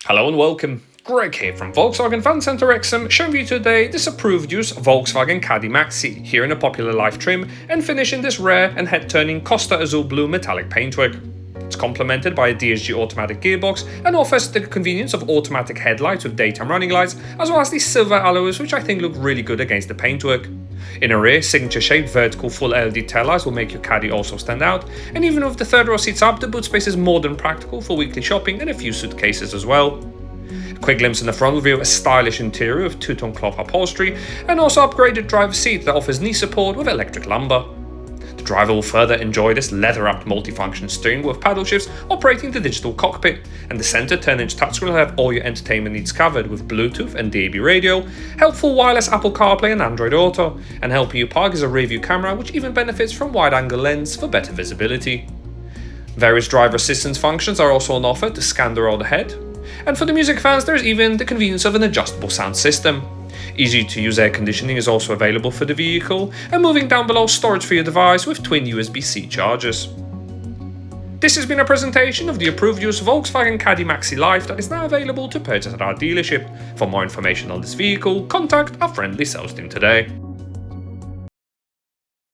Hello and welcome. Greg here from Volkswagen Fan Center Wrexham, showing you today this approved use Volkswagen Caddy Maxi, here in a popular life trim and finish in this rare and head-turning Costa Azul blue metallic paintwork. It's complemented by a DSG automatic gearbox and offers the convenience of automatic headlights with daytime running lights, as well as these silver alloys which I think look really good against the paintwork. In a rear, signature-shaped vertical full LED taillights will make your Caddy also stand out, and even with the third row seats up, the boot space is more than practical for weekly shopping and a few suitcases as well. A quick glimpse in the front reveals a stylish interior with two-tone cloth upholstery and also upgraded driver's seat that offers knee support with electric lumbar. The driver will further enjoy this leather-wrapped multifunction steering with paddle shifts operating the digital cockpit, and the center 10-inch touchscreen will have all your entertainment needs covered with Bluetooth and DAB radio, helpful wireless AppleCarPlay and AndroidAuto, and helping you park is a rear view camera which even benefits from wide-angle lens for better visibility. Various driver assistance functions are also on offer to scan the road ahead, and for the music fans there is even the convenience of an adjustable sound system. Easy to use air conditioning is also available for the vehicle, and moving down below, storage for your device with twin USB-C chargers. This has been a presentation of the approved use Volkswagen Caddy Maxi Life that is now available to purchase at our dealership. For more information on this vehicle, contact our friendly sales team today.